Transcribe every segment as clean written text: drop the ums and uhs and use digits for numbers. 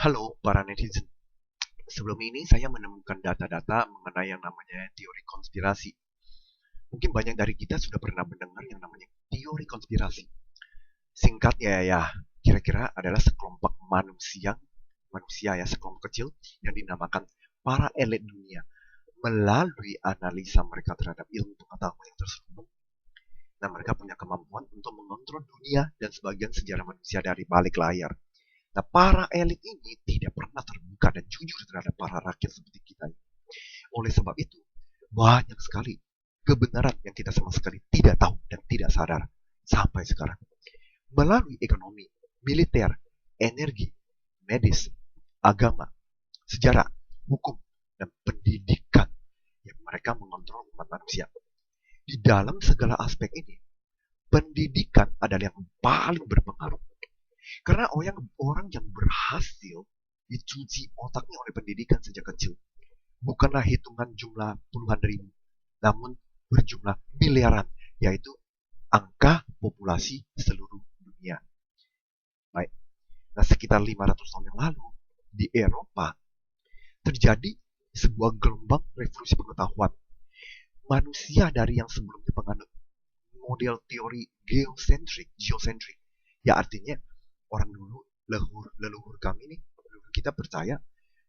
Halo para netizen, sebelum ini saya menemukan data-data mengenai yang namanya teori konspirasi. Mungkin banyak dari kita sudah pernah mendengar yang namanya teori konspirasi. Singkatnya ya, kira-kira adalah sekelompok manusia ya, sekelompok kecil yang dinamakan para elit dunia. Melalui analisa mereka terhadap ilmu pengetahuan yang terselubung, nah mereka punya kemampuan untuk mengontrol dunia dan sebagian sejarah manusia dari balik layar. Nah, para elit ini tidak pernah terbuka dan jujur terhadap para rakyat seperti kita. Oleh sebab itu, banyak sekali kebenaran yang kita sama sekali tidak tahu dan tidak sadar sampai sekarang. Melalui ekonomi, militer, energi, medis, agama, sejarah, hukum, dan pendidikan yang mereka mengontrol umat manusia. Di dalam segala aspek ini, pendidikan adalah yang paling berpengaruh. Karena orang yang berhasil dicuci otaknya oleh pendidikan sejak kecil bukanlah hitungan jumlah puluhan ribu, namun berjumlah miliaran, yaitu angka populasi seluruh dunia. Baik, nah sekitar 500 tahun yang lalu, di Eropa, terjadi sebuah gelombang revolusi pengetahuan. Manusia dari yang sebelumnya penganut model teori geosentrik, ya artinya orang dulu, leluhur kami nih, leluhur kita percaya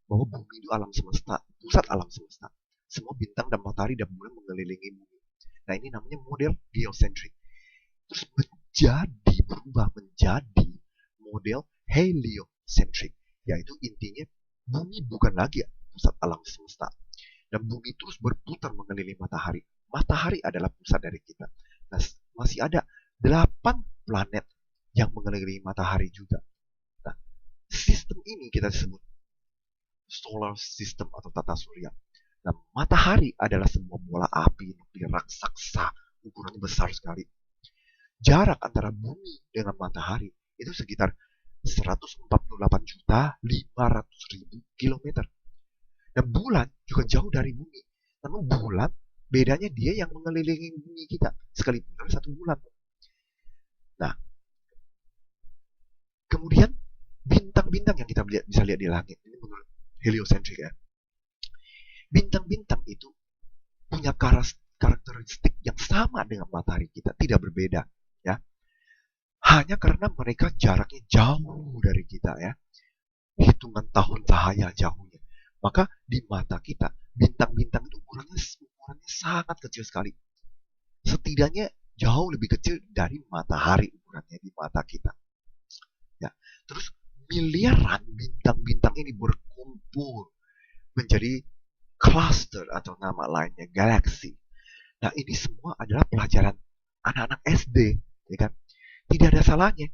bahwa bumi itu alam semesta, pusat alam semesta. Semua bintang dan matahari dan bulan mengelilingi bumi. Nah ini namanya model geosentrik. Terus berubah menjadi model heliocentrik, yaitu intinya bumi bukan lagi pusat alam semesta. Dan bumi terus berputar mengelilingi matahari. Matahari adalah pusat dari kita. Nah, masih ada 8 planet yang mengelilingi matahari juga. Nah, sistem ini kita sebut solar system atau tata surya. Nah, matahari adalah sebuah bola api nuklir raksasa, ukurannya besar sekali. Jarak antara bumi dengan matahari itu sekitar 148.500.000 kilometer. Dan bulan juga jauh dari bumi. Namun bulan, bedanya dia yang mengelilingi bumi kita. Sekalipun dari 1 bulan. Nah, kemudian bintang-bintang yang kita bisa lihat di langit. Ini menurut heliocentrik ya. Bintang-bintang itu punya karakteristik yang sama dengan matahari kita. Tidak berbeda. Ya. Hanya karena mereka jaraknya jauh dari kita ya. Hitungan tahun cahaya jauhnya. Maka di mata kita, bintang-bintang itu ukurannya sangat kecil sekali. Setidaknya jauh lebih kecil dari matahari ukurannya di mata kita. Ya, terus miliaran bintang-bintang ini berkumpul menjadi cluster atau nama lainnya galaksi. Nah, ini semua adalah pelajaran anak-anak SD, ya kan? Tidak ada salahnya.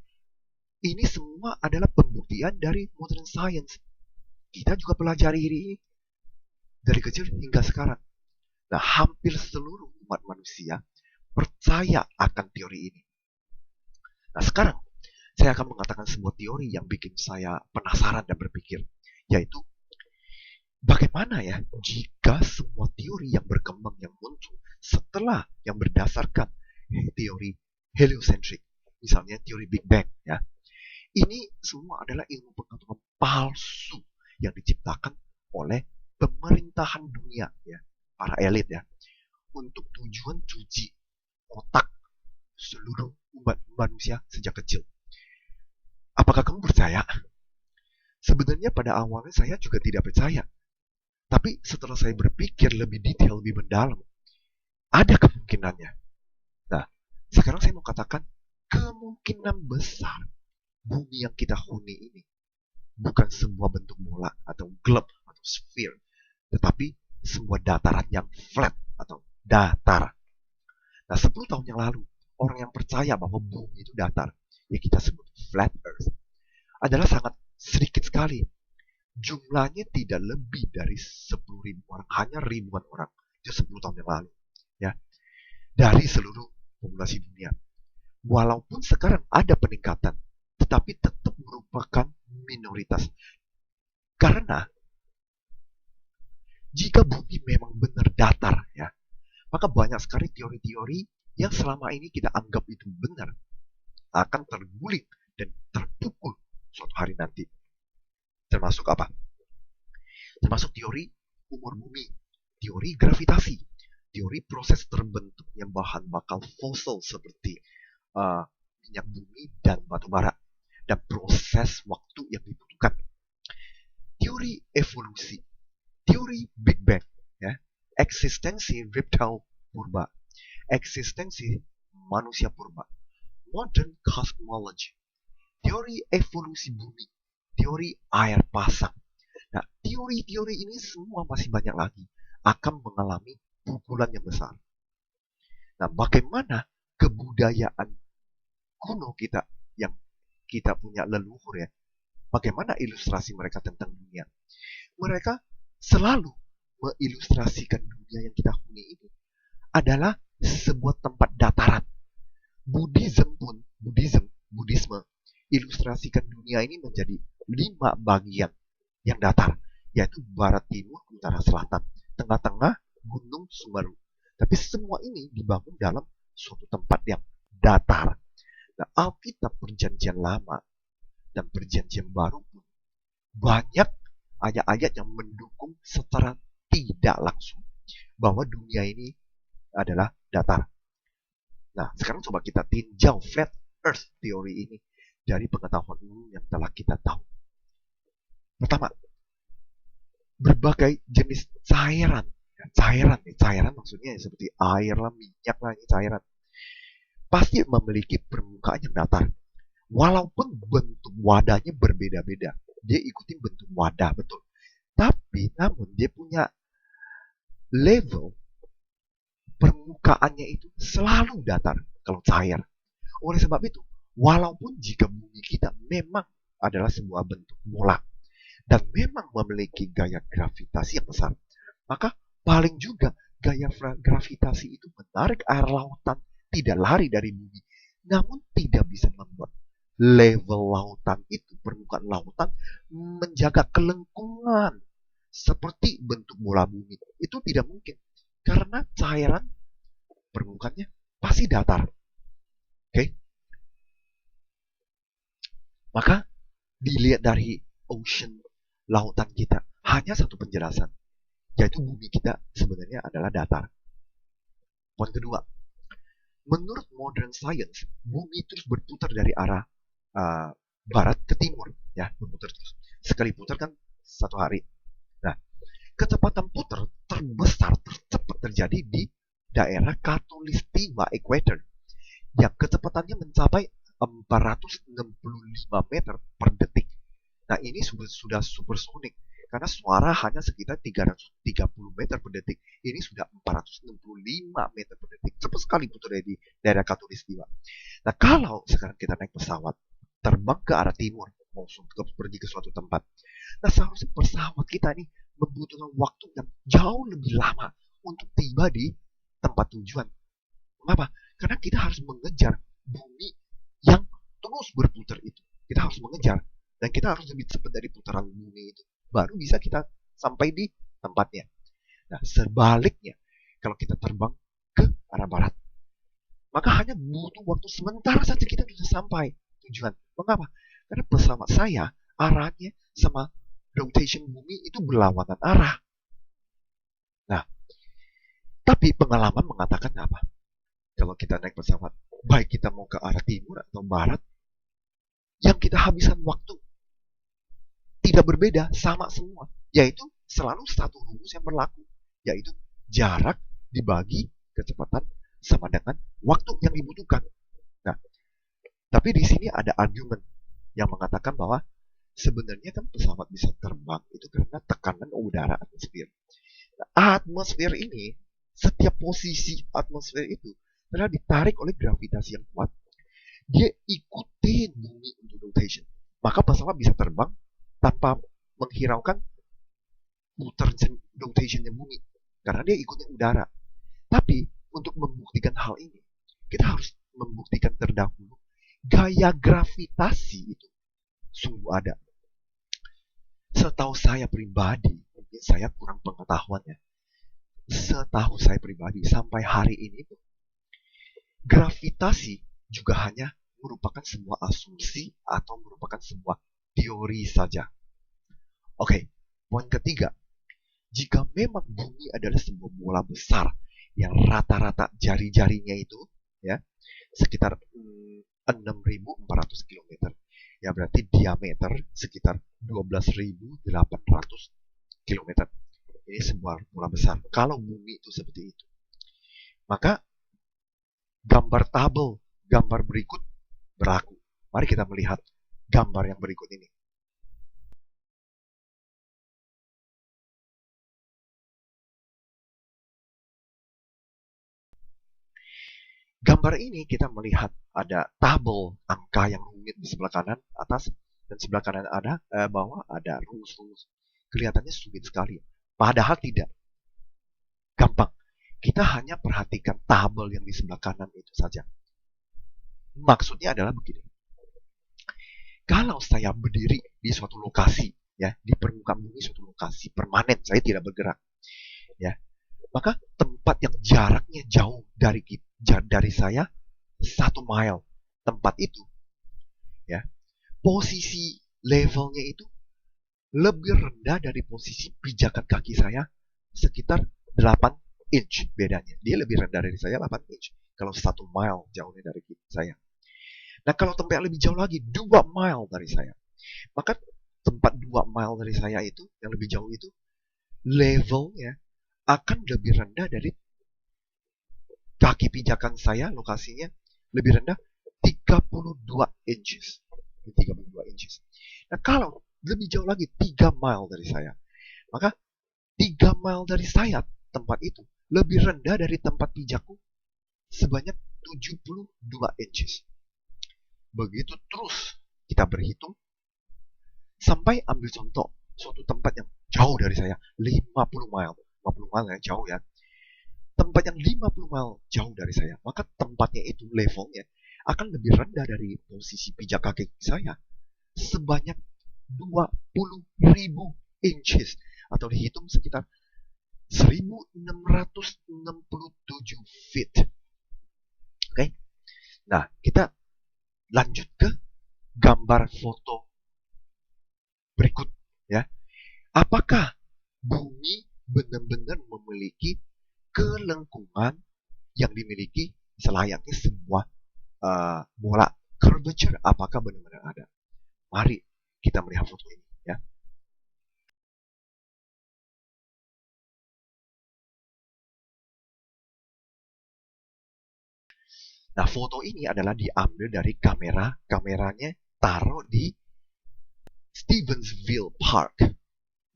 Ini semua adalah pembuktian dari modern science. Kita juga pelajari ini dari kecil hingga sekarang. Nah, hampir seluruh umat manusia percaya akan teori ini. Nah, sekarang saya akan mengatakan sebuah teori yang bikin saya penasaran dan berpikir, yaitu bagaimana ya jika semua teori yang berkembang yang muncul setelah yang berdasarkan teori heliocentrik, misalnya teori Big Bang ya. Ini semua adalah ilmu pengetahuan palsu yang diciptakan oleh pemerintahan dunia ya, para elit ya, untuk tujuan cuci otak seluruh umat manusia sejak kecil. Apakah kamu percaya? Sebenarnya pada awalnya saya juga tidak percaya. Tapi setelah saya berpikir lebih detail, lebih mendalam, ada kemungkinannya. Nah, sekarang saya mau katakan kemungkinan besar bumi yang kita huni ini bukan sebuah bentuk bola atau globe atau sphere, tetapi sebuah dataran yang flat atau datar. Nah, 10 tahun yang lalu, orang yang percaya bahwa bumi itu datar, yang kita sebut flat earth, adalah sangat sedikit sekali. Jumlahnya tidak lebih dari 10.000 orang, hanya ribuan orang. Itu 10 tahun yang lalu. Ya, dari seluruh populasi dunia. Walaupun sekarang ada peningkatan, tetapi tetap merupakan minoritas. Karena jika bumi memang benar datar, ya, maka banyak sekali teori-teori yang selama ini kita anggap itu benar akan terguling dan terpukul suatu hari nanti. Termasuk apa? Termasuk teori umur bumi, teori gravitasi, teori proses terbentuknya bahan bakal fosil seperti minyak bumi dan batu bara, dan proses waktu yang dibutuhkan. Teori evolusi, teori Big Bang, ya, eksistensi reptile purba, eksistensi manusia purba, modern cosmology, teori evolusi bumi, teori air pasang. Nah, teori-teori ini semua masih banyak lagi akan mengalami pukulan yang besar. Nah, bagaimana kebudayaan kuno kita yang kita punya leluhur ya, bagaimana ilustrasi mereka tentang dunia? Mereka selalu mengilustrasikan dunia yang kita huni ini adalah sebuah tempat dataran. Buddhisme, ilustrasikan dunia ini menjadi 5 bagian yang datar, yaitu barat, timur, utara, selatan, tengah-tengah, gunung, Sumeru. Tapi semua ini dibangun dalam suatu tempat yang datar. Nah, Alkitab Perjanjian Lama dan Perjanjian Baru pun banyak ayat-ayat yang mendukung secara tidak langsung bahwa dunia ini adalah datar. Nah, sekarang coba kita tinjau flat earth teori ini dari pengetahuan umum yang telah kita tahu. Pertama, berbagai jenis cairan. Cairan maksudnya seperti air lah, minyak lah, ini cairan. Pasti memiliki permukaan yang datar. Walaupun bentuk wadahnya berbeda-beda. Dia ikutin bentuk wadah, betul. Tapi, namun dia punya level permukaannya itu selalu datar kalau cair. Oleh sebab itu, walaupun jika bumi kita memang adalah sebuah bentuk bola dan memang memiliki gaya gravitasi yang besar, maka paling juga gaya gravitasi itu menarik air lautan tidak lari dari bumi, namun tidak bisa membuat level lautan itu, permukaan lautan, menjaga kelengkungan seperti bentuk bola bumi. Itu tidak mungkin, karena cairan permukaannya pasti datar. Oke? Maka dilihat dari ocean, lautan kita, hanya satu penjelasan, yaitu bumi kita sebenarnya adalah datar. Poin kedua, menurut modern science, bumi terus berputar dari arah barat ke timur, ya, berputar terus. Sekali putar kan 1 hari. Nah, kecepatan putar terbesar, tercepat terjadi di daerah Khatulistiwa Equator, yang kecepatannya mencapai 465 meter per detik. Nah, ini sudah supersonik, karena suara hanya sekitar 330 meter per detik. Ini sudah 465 meter per detik. Cepat sekali putar di daerah Khatulistiwa. Nah, kalau sekarang kita naik pesawat, terbang ke arah timur, mau pergi ke suatu tempat. Nah, seharusnya pesawat kita ini membutuhkan waktu yang jauh lebih lama untuk tiba di tempat tujuan. Mengapa? Karena kita harus mengejar bumi yang terus berputar itu. Kita harus mengejar, dan kita harus lebih cepat dari putaran bumi itu. Baru bisa kita sampai di tempatnya. Nah, sebaliknya, kalau kita terbang ke arah barat, maka hanya butuh waktu sementara saja kita bisa sampai tujuan. Mengapa? Karena pesawat saya arahnya sama rotation bumi itu berlawanan arah. Nah, tapi pengalaman mengatakan apa? Kalau kita naik pesawat, baik kita mau ke arah timur atau barat, yang kita habiskan waktu tidak berbeda, sama semua. Yaitu selalu satu rumus yang berlaku, yaitu jarak dibagi kecepatan sama dengan waktu yang dibutuhkan. Nah, tapi di sini ada argumen yang mengatakan bahwa sebenarnya kan pesawat bisa terbang itu karena tekanan udara atmosfer. Nah, atmosfer ini, setiap posisi atmosfer itu telah ditarik oleh gravitasi yang kuat. Dia ikutin bumi untuk rotation. Maka pesawat bisa terbang tanpa menghiraukan putar rotationnya bumi, karena dia ikutnya udara. Tapi untuk membuktikan hal ini, kita harus membuktikan terdahulu gaya gravitasi itu sungguh ada. Setahu saya pribadi, mungkin saya kurang pengetahuannya, setahu saya pribadi sampai hari ini, gravitasi juga hanya merupakan sebuah asumsi atau merupakan sebuah teori saja. Oke, poin ketiga. Jika memang bumi adalah sebuah bola besar yang rata-rata jari-jarinya itu ya sekitar 6.400 km. Ya berarti diameter sekitar 12.800 km. Ini sebuah bola besar. Kalau bumi itu seperti itu, maka gambar tabel, gambar berikut berlaku. Mari kita melihat gambar yang berikut ini. Gambar ini kita melihat ada tabel angka yang rumit di sebelah kanan atas dan sebelah kanan ada bawah ada rumus-rumus. Kelihatannya sulit sekali. Padahal tidak. Gampang. Kita hanya perhatikan tabel yang di sebelah kanan itu saja. Maksudnya adalah begini. Kalau saya berdiri di suatu lokasi, ya, di permukaan bumi suatu lokasi permanen, saya tidak bergerak, ya, maka tempat yang jaraknya jauh dari saya 1 mile, tempat itu, ya, posisi levelnya itu lebih rendah dari posisi pijakan kaki saya sekitar 8 inch bedanya. Dia lebih rendah dari saya 8 inch. Kalau 1 mile jauhnya dari saya. Nah kalau tempat yang lebih jauh lagi 2 mile dari saya. Maka tempat 2 mile dari saya itu, yang lebih jauh itu, levelnya akan lebih rendah dari kaki pijakan saya, lokasinya lebih rendah 32 inches. 32 inches. Nah kalau lebih jauh lagi 3 mile dari saya, maka 3 mile dari saya tempat itu lebih rendah dari tempat pijakku sebanyak 72 inches. Begitu terus kita berhitung sampai ambil contoh suatu tempat yang jauh dari saya 50 mile. 50 mile ya jauh ya. Tempat yang 50 mile jauh dari saya, maka tempatnya itu levelnya akan lebih rendah dari posisi pijak kaki saya sebanyak 20.000 inches atau dihitung sekitar 1667 feet. Oke. Nah, kita lanjut ke gambar foto berikut ya. Apakah bumi benar-benar memiliki kelengkungan yang dimiliki selayaknya sebuah bola curvature? Apakah benar-benar ada? Mari kita melihat foto ini ya. Nah, foto ini adalah diambil dari kameranya taruh di Stevensville Park.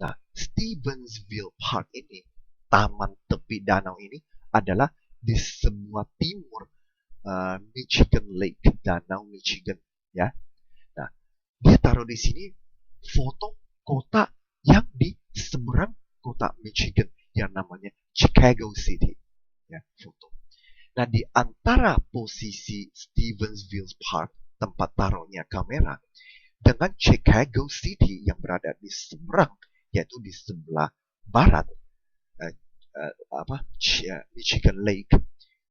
Nah, Stevensville Park ini, taman tepi danau ini adalah di sebelah timur Michigan Lake, Danau Michigan, ya. Nah, dia taruh di sini foto kota yang di seberang kota Michigan yang namanya Chicago City, ya, foto. Nah, di antara posisi Stevensville Park, tempat taruhnya kamera, dengan Chicago City yang berada di seberang, yaitu di sebelah barat, Michigan Lake,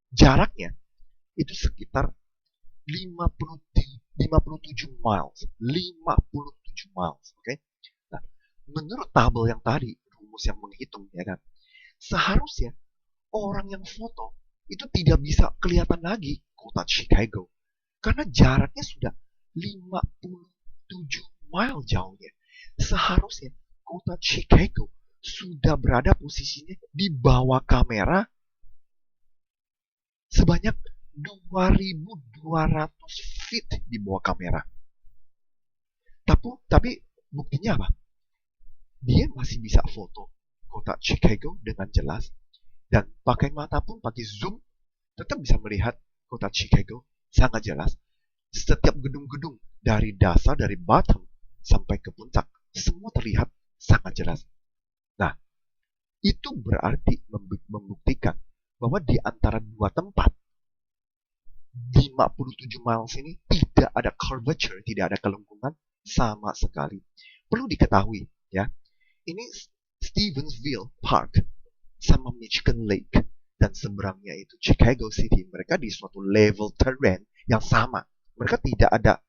jaraknya itu sekitar 57 miles. 57 miles, oke? Okay? Nah, menurut tabel yang tadi, rumus yang menghitung, ya kan, seharusnya orang yang foto itu tidak bisa kelihatan lagi kota Chicago karena jaraknya sudah 57 mile jauhnya. Seharusnya kota Chicago sudah berada posisinya di bawah kamera sebanyak 2.200 feet di bawah kamera. Tapi buktinya apa? Dia masih bisa foto kota Chicago dengan jelas dan pakai mata pun pakai zoom tetap bisa melihat kota Chicago sangat jelas. Setiap gedung-gedung dari dasar, dari bottom sampai ke puncak, semua terlihat sangat jelas. Nah, itu berarti membuktikan bahwa di antara dua tempat 57 miles ini tidak ada curvature, tidak ada kelengkungan sama sekali. Perlu diketahui ya, ini Stevensville Park sama Michigan Lake dan seberangnya itu Chicago City. Mereka di suatu level terrain yang sama. Mereka tidak ada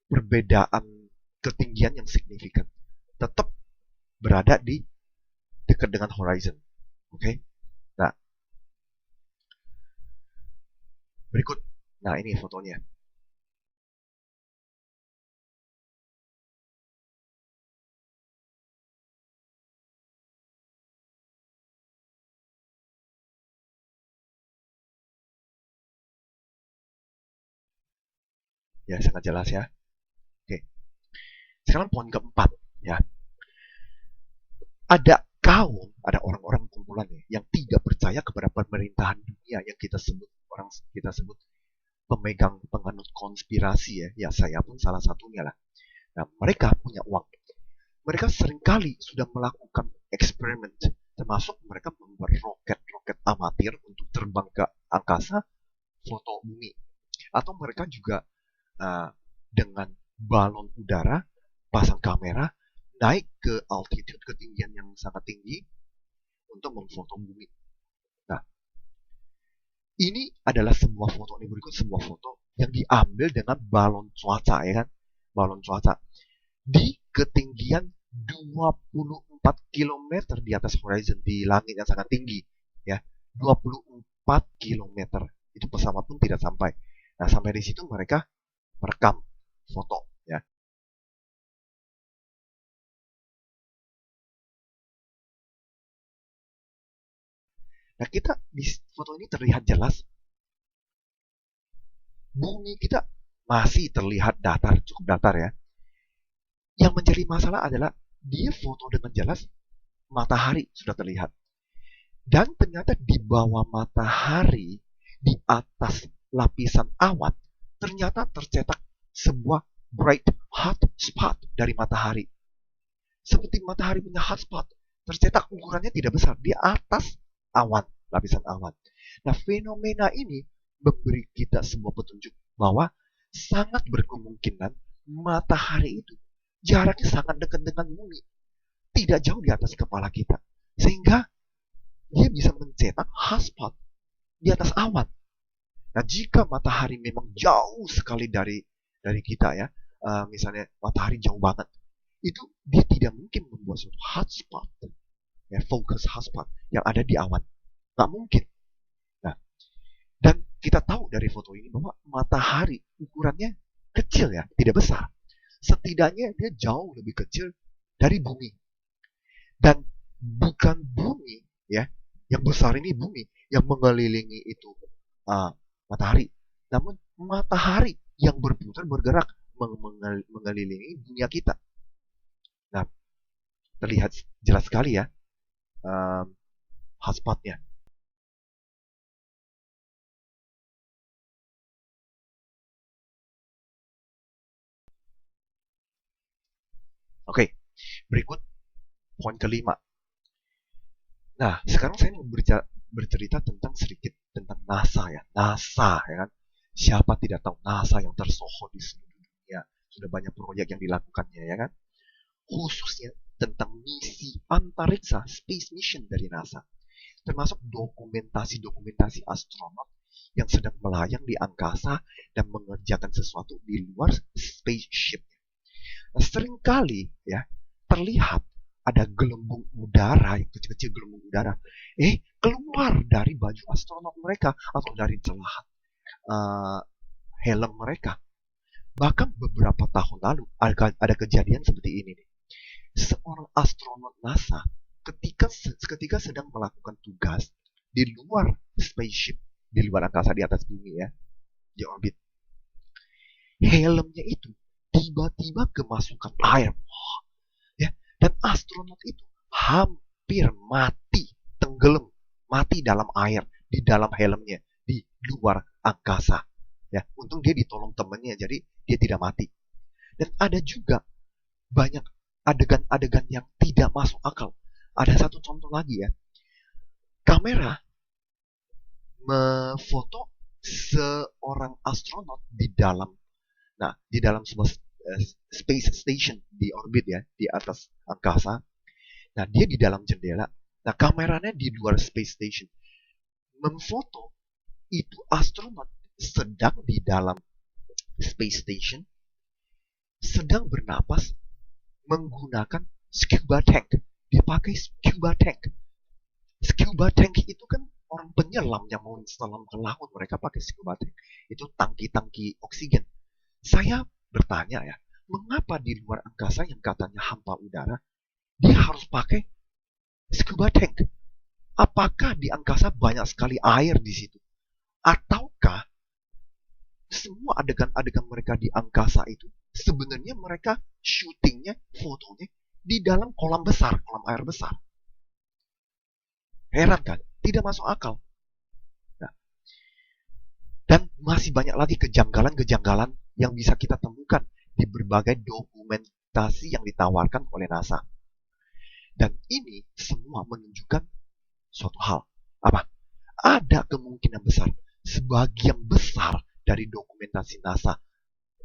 perbedaan ketinggian yang signifikan. Tetap berada di dekat dengan horizon. Oke. Nah, berikut. Nah, ini fotonya. Ya, sangat jelas ya. Oke. Sekarang poin keempat ya. Ada orang-orang kumpulan yang tidak percaya kepada pemerintahan dunia yang kita sebut pemegang penganut konspirasi ya. Ya, saya pun salah satunya lah. Nah, mereka punya uang. Mereka seringkali sudah melakukan eksperimen, termasuk mereka membuat roket-roket amatir untuk terbang ke angkasa, foto bumi. Atau mereka juga dengan balon udara, pasang kamera, naik ke altitude, ketinggian yang sangat tinggi untuk memfoto bumi. Nah, ini adalah sebuah foto, ini berikut sebuah foto yang diambil dengan balon cuaca ya kan, balon cuaca di ketinggian 24 km di atas horizon, di langit yang sangat tinggi ya, 24 km. Itu pesawat pun tidak sampai. Nah, sampai di situ mereka merekam foto ya. Nah, kita di foto ini terlihat jelas bumi kita masih terlihat datar, cukup datar ya. Yang menjadi masalah adalah dia foto dengan jelas matahari sudah terlihat. Dan ternyata di bawah matahari, di atas lapisan awan, ternyata tercetak sebuah bright hot spot dari matahari. Seperti matahari punya hot spot, tercetak ukurannya tidak besar di atas awan, lapisan awan. Nah, fenomena ini memberi kita sebuah petunjuk bahwa sangat berkemungkinan matahari itu jaraknya sangat dekat dengan bumi, tidak jauh di atas kepala kita, sehingga dia bisa mencetak hot spot di atas awan. Nah, jika matahari memang jauh sekali dari kita ya, misalnya matahari jauh banget, itu dia tidak mungkin membuat suatu hotspot, ya, focus hotspot yang ada di awan. Nggak mungkin. Nah, dan kita tahu dari foto ini bahwa matahari ukurannya kecil ya, tidak besar. Setidaknya dia jauh lebih kecil dari bumi. Dan bukan bumi ya, yang besar ini bumi yang mengelilingi itu matahari. Namun matahari yang berputar bergerak mengelilingi dunia kita. Nah, terlihat jelas sekali ya hotspotnya. Oke, berikut poin kelima. Nah, sekarang saya mau bercerita tentang sedikit tentang NASA ya. NASA ya kan. Siapa tidak tahu NASA yang tersohor di seluruh dunia. Sudah banyak proyek yang dilakukannya ya kan. Khususnya tentang misi antariksa, space mission dari NASA. Termasuk dokumentasi-dokumentasi astronot yang sedang melayang di angkasa dan mengerjakan sesuatu di luar spaceship. Nah, seringkali ya terlihat ada gelembung udara yang kecil-kecil, gelembung udara keluar dari baju astronot mereka atau dari celah helm mereka. Bahkan beberapa tahun lalu ada kejadian seperti ini nih. Seorang astronot NASA ketika sedang melakukan tugas di luar spaceship, di luar angkasa, di atas bumi ya, di orbit, helmnya itu tiba-tiba kemasukan air ya, dan astronot itu hampir mati, tenggelam, mati dalam air di dalam helmnya di luar angkasa ya. Untung dia ditolong temannya, jadi dia tidak mati. Dan ada juga banyak adegan-adegan yang tidak masuk akal. Ada satu contoh lagi ya, kamera memfoto seorang astronot di dalam sebuah space station di orbit ya, di atas angkasa. Nah, dia di dalam jendela. Nah, kameranya di luar space station memfoto itu astronot sedang di dalam space station sedang bernapas menggunakan scuba tank. dia pakai scuba tank. Scuba tank itu kan orang penyelam yang mau selam ke laut, mereka pakai scuba tank. Itu tangki-tangki oksigen. Saya bertanya ya, mengapa di luar angkasa yang katanya hampa udara, dia harus pakai scuba tank? Apakah di angkasa banyak sekali air di situ? Ataukah semua adegan-adegan mereka di angkasa itu sebenarnya mereka syutingnya, fotonya di dalam kolam besar, kolam air besar? Heran kan? Tidak masuk akal. Nah, dan masih banyak lagi kejanggalan-kejanggalan yang bisa kita temukan di berbagai dokumentasi yang ditawarkan oleh NASA. Dan ini semua menunjukkan suatu hal. Apa? Ada kemungkinan besar, sebagian besar dari dokumentasi NASA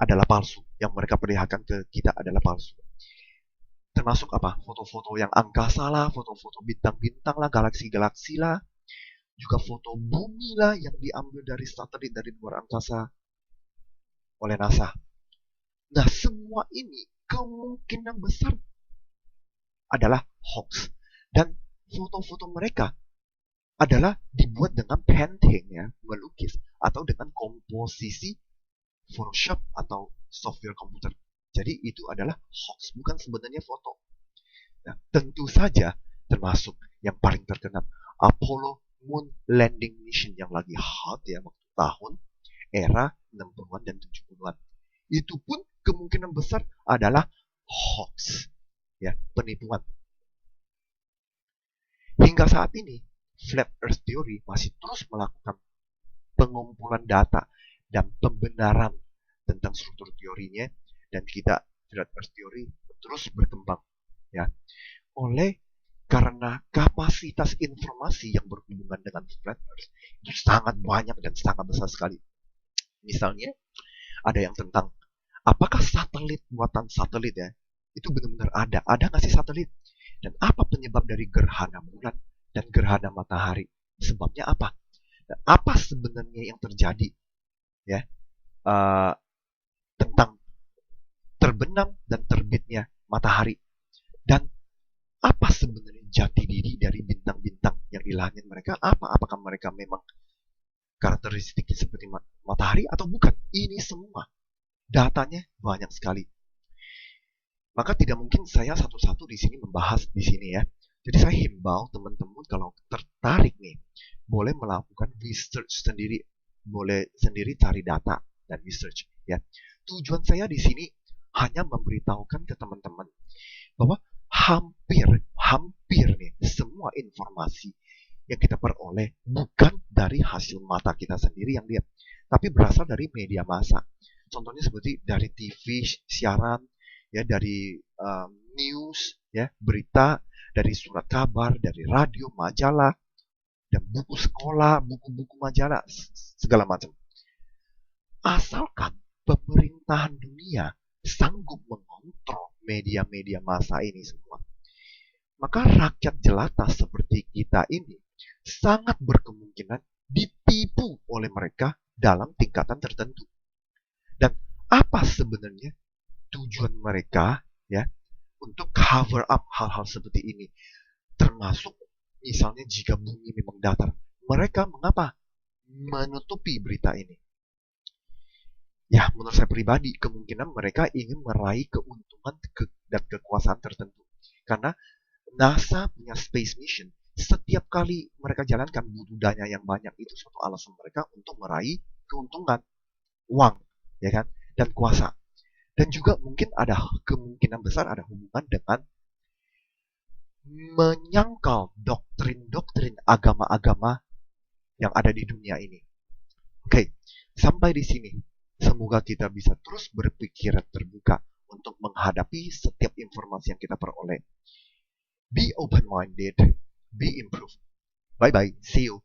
adalah palsu. Yang mereka perlihatkan ke kita adalah palsu. Termasuk apa? Foto-foto yang angkasa lah, foto-foto bintang-bintang lah, galaksi-galaksi lah, juga foto bumi lah yang diambil dari satelit dari luar angkasa oleh NASA. Nah, semua ini kemungkinan besar adalah hoax. Dan foto-foto mereka adalah dibuat dengan painting, ya, melukis, atau dengan komposisi Photoshop atau software komputer. Jadi itu adalah hoax, bukan sebenarnya foto. Nah, tentu saja termasuk yang paling terkenal Apollo Moon Landing Mission yang lagi hot ya waktu tahun era 60-an dan 70-an. Itu pun kemungkinan besar adalah hoax, ya, penipuan. Hingga saat ini, Flat Earth Theory masih terus melakukan pengumpulan data dan pembenaran tentang struktur teorinya, dan kita Flat Earth Theory terus berkembang, ya. Karena kapasitas informasi yang berhubungan dengan Flat Earth itu sangat banyak dan sangat besar sekali. Misalnya, ada yang tentang apakah satelit buatan satelit ya itu benar-benar ada nggak sih satelit, dan apa penyebab dari gerhana bulan dan gerhana matahari, sebabnya apa, dan apa sebenarnya yang terjadi ya tentang terbenam dan terbitnya matahari, dan apa sebenarnya jati diri dari bintang-bintang yang di langit mereka, apakah mereka memang karakteristiknya seperti matahari atau bukan. Ini semua datanya banyak sekali. Maka tidak mungkin saya satu-satu di sini membahas di sini ya. Jadi saya himbau teman-teman kalau tertarik nih, boleh melakukan research sendiri, boleh sendiri cari data dan research ya. Tujuan saya di sini hanya memberitahukan ke teman-teman bahwa hampir nih semua informasi yang kita peroleh bukan dari hasil mata kita sendiri yang lihat, tapi berasal dari media massa. Contohnya seperti dari TV, siaran, ya, dari news, ya, berita, dari surat kabar, dari radio, majalah, dan buku sekolah, buku-buku majalah, segala macam. Asalkan pemerintahan dunia sanggup mengontrol media-media massa ini semua, maka rakyat jelata seperti kita ini sangat berkemungkinan ditipu oleh mereka dalam tingkatan tertentu. Dan apa sebenarnya tujuan mereka ya untuk cover up hal-hal seperti ini? Termasuk misalnya jika bumi memang datar, mereka mengapa menutupi berita ini? Ya, menurut saya pribadi, kemungkinan mereka ingin meraih keuntungan dan kekuasaan tertentu. Karena NASA punya space mission, setiap kali mereka jalankan butuh dana yang banyak, itu suatu alasan mereka untuk meraih keuntungan, uang, ya kan, dan kuasa. Dan juga mungkin ada kemungkinan besar ada hubungan dengan menyangkal doktrin-doktrin agama-agama yang ada di dunia ini. Oke, sampai di sini. Semoga kita bisa terus berpikiran terbuka untuk menghadapi setiap informasi yang kita peroleh. Be open-minded, be improved. Bye-bye, see you.